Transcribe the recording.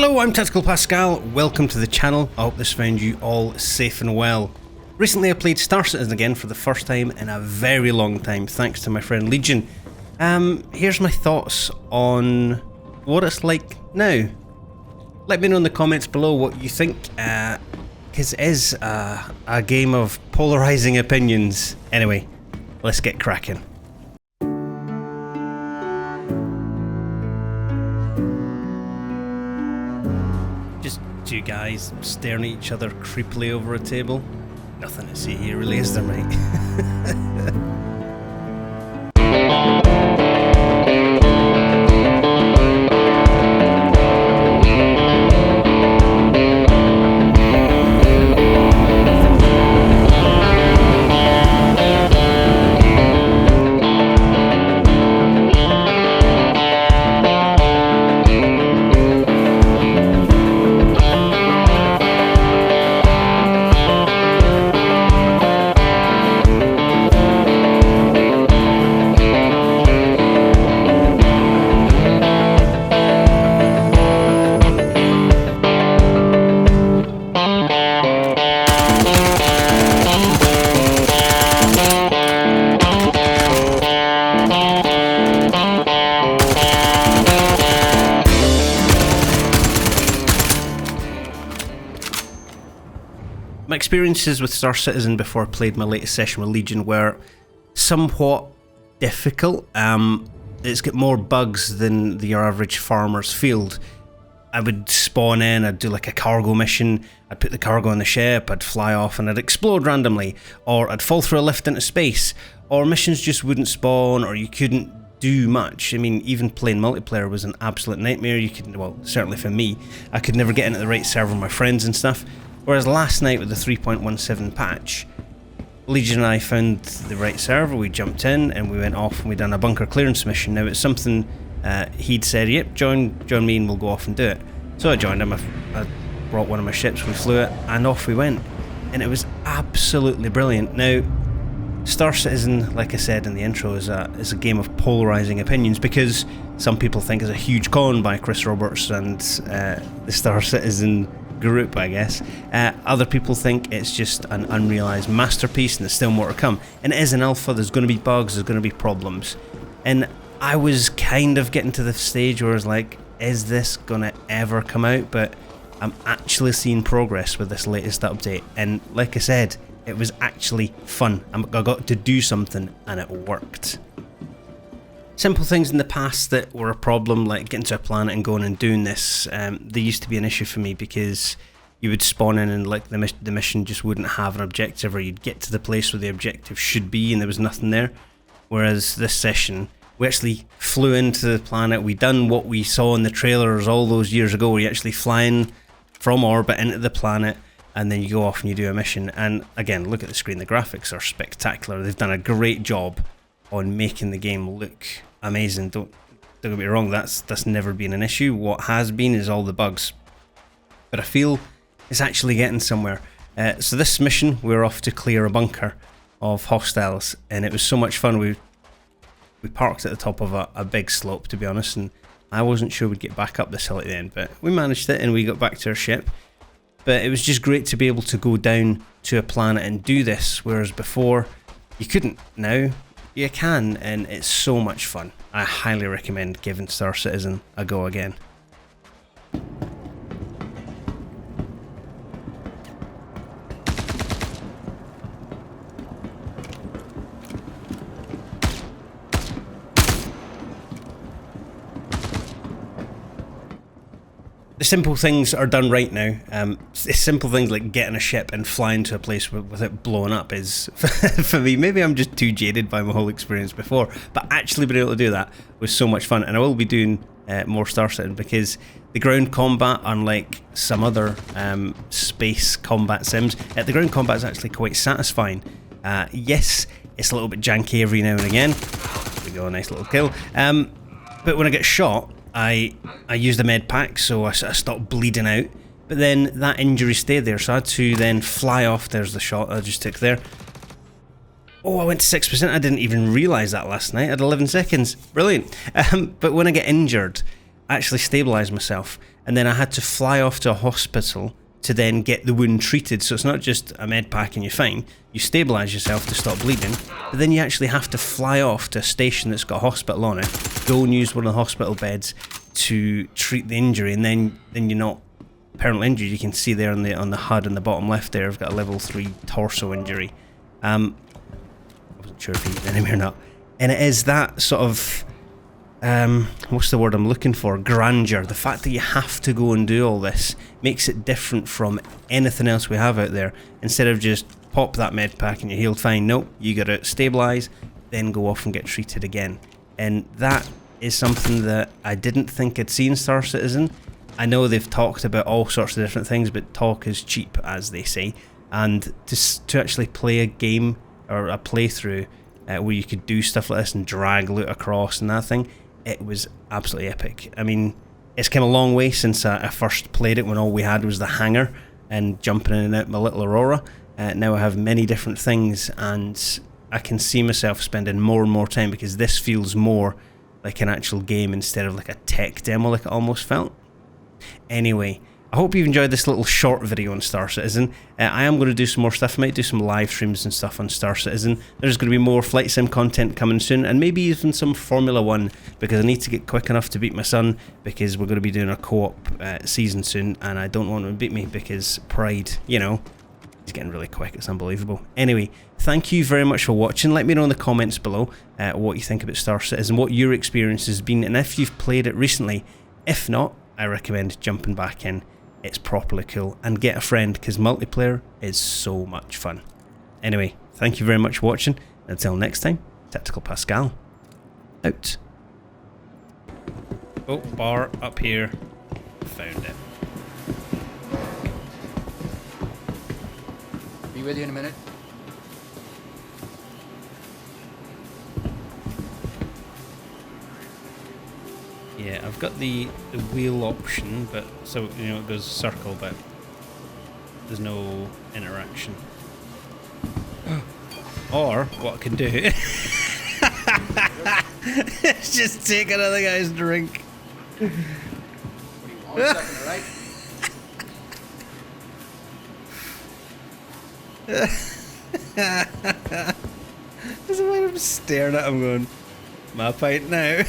Hello, I'm Tactical Pascal, welcome to the channel. I hope this found you all safe and well. Recently I played Star Citizen again for the first time in a very long time, thanks to my friend Legion. Here's my thoughts on what it's like now. Let me know in the comments below what you think, because it is a game of polarising opinions. Anyway, let's get cracking. Two guys staring at each other creepily over a table. Nothing to see here really, is there, mate? My experiences with Star Citizen before I played my latest session with Legion were somewhat difficult. It's got more bugs than your average farmer's field. I would spawn in, I'd do like a cargo mission, I'd put the cargo on the ship, I'd fly off and I'd explode randomly, or I'd fall through a lift into space, or missions just wouldn't spawn, or you couldn't do much. I mean, even playing multiplayer was an absolute nightmare. You could, well, certainly for me, I could never get into the right server with my friends and stuff. Whereas last night with the 3.17 patch, Legion and I found the right server, we jumped in and we went off and we done a bunker clearance mission. Now it's something he'd said, yep, join me and we'll go off and do it. So I joined him, I brought one of my ships, we flew it and off we went. And it was absolutely brilliant. Now, Star Citizen, like I said in the intro, is a game of polarising opinions because some people think it's a huge con by Chris Roberts and the Star Citizen group, I guess. Other people think it's just an unrealised masterpiece and there's still more to come. And it is an alpha, there's going to be bugs, there's going to be problems. And I was kind of getting to the stage where I was like, is this going to ever come out? But I'm actually seeing progress with this latest update. And like I said, it was actually fun. I got to do something and it worked. Simple things in the past that were a problem, like getting to a planet and going and doing this, they used to be an issue for me because you would spawn in and like the mission just wouldn't have an objective, or you'd get to the place where the objective should be and there was nothing there. Whereas this session, we actually flew into the planet, we done what we saw in the trailers all those years ago, where you're actually flying from orbit into the planet and then you go off and you do a mission. And again, look at the screen, the graphics are spectacular. They've done a great job on making the game look amazing. Don't get me wrong, that's never been an issue. What has been is all the bugs. But I feel it's actually getting somewhere. So this mission, we're off to clear a bunker of hostiles, and it was so much fun. We parked at the top of a big slope, to be honest, and I wasn't sure we'd get back up this hill at the end, but we managed it and we got back to our ship. But it was just great to be able to go down to a planet and do this, whereas before you couldn't. Now you can, and it's so much fun. I highly recommend giving Star Citizen a go again. The simple things are done right now. Simple things like getting a ship and flying to a place with it blowing up is, for me, maybe I'm just too jaded by my whole experience before, but actually being able to do that was so much fun. And I will be doing more Star Citizen because the ground combat, unlike some other space combat sims, the ground combat is actually quite satisfying. Yes, it's a little bit janky every now and again. There we go, a nice little kill. But when I get shot, I used a med pack, so I stopped bleeding out, but then that injury stayed there, so I had to then fly off. There's the shot I just took there. Oh, I went to 6%. I didn't even realise that last night. I had 11 seconds. Brilliant. But when I get injured, actually stabilise myself. And then I had to fly off to a hospital to then get the wound treated. So it's not just a med pack and you're fine. You stabilise yourself to stop bleeding, but then you actually have to fly off to a station that's got a hospital on it, go and use one of the hospital beds to treat the injury, and then you're not permanently injured. You can see there on the HUD in the bottom left there, I've got a level 3 torso injury. I wasn't sure if he's enemy or not. And it is that sort of what's the word I'm looking for? Grandeur. The fact that you have to go and do all this makes it different from anything else we have out there. Instead of just pop that med pack and you're healed fine, nope, you gotta stabilise, then go off and get treated again. And that is something that I didn't think I'd see in Star Citizen. I know they've talked about all sorts of different things, but talk is cheap, as they say. And to actually play a game or a playthrough where you could do stuff like this and drag loot across and that thing, it was absolutely epic. I mean, it's come a long way since I first played it, when all we had was the hangar and jumping in and out my little Aurora. Now I have many different things, and I can see myself spending more and more time, because this feels more like an actual game instead of like a tech demo like it almost felt. Anyway, I hope you've enjoyed this little short video on Star Citizen. I am going to do some more stuff. I might do some live streams and stuff on Star Citizen. There's going to be more Flight Sim content coming soon, and maybe even some Formula 1, because I need to get quick enough to beat my son, because we're going to be doing a co-op season soon, and I don't want him to beat me because pride, you know, he's getting really quick. It's unbelievable. Anyway, thank you very much for watching. Let me know in the comments below what you think about Star Citizen, what your experience has been, and if you've played it recently. If not, I recommend jumping back in. It's properly cool, and get a friend, because multiplayer is so much fun. Anyway, thank you very much for watching. Until next time, Tactical Pascal, out. Oh, bar up here. Found it. Be with you in a minute. Yeah, I've got the wheel option, but so you know it goes circle, but there's no interaction. Or what I can do is just take another guy's drink. What do you want? Second, right? There's a way I'm staring at him going, my pint now.